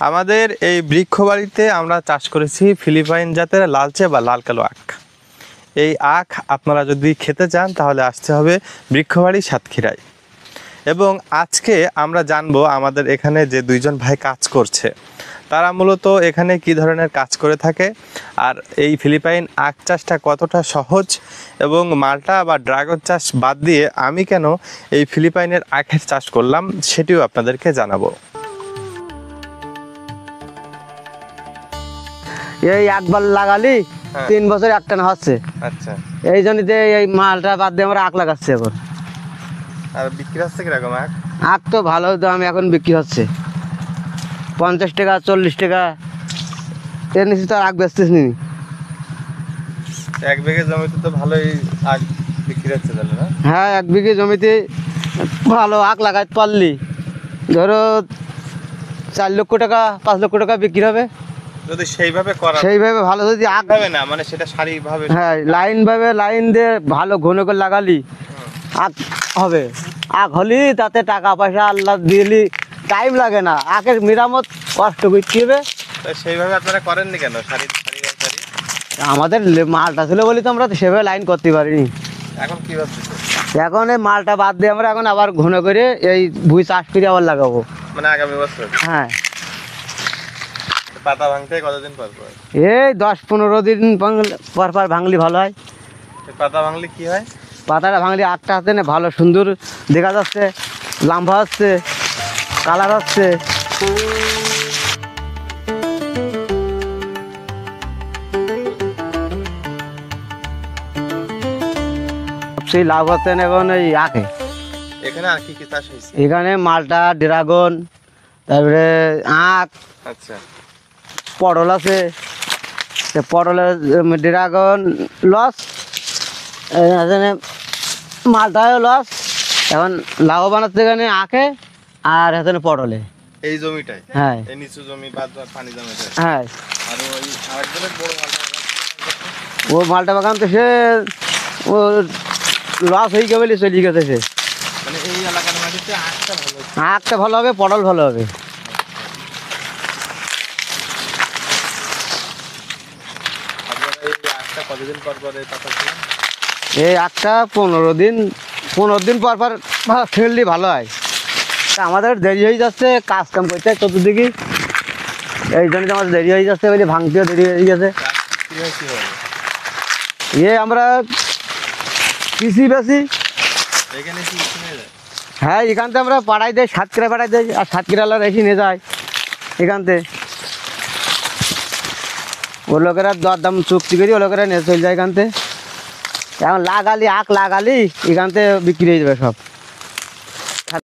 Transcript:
আমাদের এই বৃক্ষবাড়িতে আমরা চাষ করেছি ফিলিপাইন জাতের লালচে বা লাল কালো আখ। এই আখ আপনারা যদি খেতে চান তাহলে আসতে হবে বৃক্ষবাড়ি সাতক্ষীরায়। এবং আজকে আমরা জানবো আমাদের এখানে যে দুইজন ভাই কাজ করছে তারা মূলত এখানে কি ধরনের কাজ করে থাকে, আর এই ফিলিপাইন আখ চাষটা কতটা সহজ, এবং মাল্টা বা ড্রাগন চাষ বাদ দিয়ে আমি কেন এই ফিলিপাইনের আখের চাষ করলাম সেটিও আপনাদেরকে জানাবো। এই একবার লাগালি 3 বছর একটানা হচ্ছে। আচ্ছা, এই জন্যতে এই মালটা বাদ দিয়ে আমরা আখ লাগাচ্ছি এখন। আর বিক্রি হচ্ছে কিরকম আখ? আখ তো ভালো দাম এখন বিক্রি হচ্ছে 50 টাকা 40 টাকা, এর নিচে তো আর আখ বেচতেছি নি। এক বিঘে জমিতে তো ভালোই আখ বিক্রি হচ্ছে তাহলে না? হ্যাঁ, 1 বিঘে জমিতে ভালো আখ লাগাইতে পারলি ধরো 4 লক্ষ টাকা 5 লক্ষ টাকা বিক্রি হবে যদি সেইভাবে করা, সেইভাবে ভালো যদি আখ হবে না মানে সেটা সারিভাবে, হ্যাঁ লাইন দিয়ে ভালো ঘন করে লাগালি আখ হবে। আখ হলি তাতে টাকা পয়সা আল্লাহ দিলি, টাইম লাগে না। আখের মেরামত কষ্ট করতে হবে। সেইভাবে আপনারা করেননি কেন? সারি সারি সারি আমাদের মালটা ছিল বলি তো আমরা তো সেভাবে লাইন করতে পারিনি। এখন কি ভাবছেন? এখন এই মালটা বাদ দিয়ে আমরা এখন আবার ঘন করে এই ভুঁই চাষ করে আবার লাগাবো, মানে আগামী বছর। হ্যাঁ, পাতা ভাঙতে কতদিন পর পর? এই 10-15 দিন পর পর ভাঙলি ভালো হয়। পাতা ভাঙলে কি হয়? পাতাটা ভাঙলি আখটা হাতে না ভালো সুন্দর দেখা যাচ্ছে, লম্বা হচ্ছে, কালার হচ্ছে। সবচেয়ে লাভ হচ্ছে না এখন এই আখে। এখানে আর কি কি চাষ হয়েছে? এখানে মালটা, ড্রাগন, তারপরে আখ, আচ্ছা, পটল আছে। পটলের ড্রাগন লস, মালটাও লস। এখন লাভবান হচ্ছে এখানে আখে আর এখানে পটলে। এই জমিটাই? হ্যাঁ, এই নিচু জমি বাদ পানি জমিতে। হ্যাঁ, আর ওই আরেকজনের বড় মালটা, ও মালটা বাগান তো সে ও লস হয়ে গেলে চলে গেছে সে। মানে এই এলাকার মাটিতে আখটা ভালো হচ্ছে। আখটা ভালো হবে, পটল ভালো হবে। আপনারা এই আখটা কতদিন পর পর এই পাতা ছিলেন? এই আখটা 15 দিন পর পর ফেললে ভালো হয়। তা আমাদের দেরি হয়ে যাচ্ছে কাজ কাম করতে চতুর্দিকে, এই জন্য আমাদের দেরি হয়ে যাচ্ছে, বলে ভাঙতেও দেরি হয়ে গেছে। কি হবে? আমরা কৃষি বেশি এখানে কি শুনে যায়? হ্যাঁ, এখান থেকে আমরা পাড়াই দেয়, সাতক্ষীরা পাড়াই দেয়, আর সাতক্ষীরালা রেখে নিয়ে যায় এখান থেকে। ও লোকেরা দরদাম চুক্তি করি, ও লোকেরা নিয়ে চলে যায় এখান থেকে। এখন লাগালি আখ লাগালি এখান থেকে বিক্রি হয়ে যাবে সব।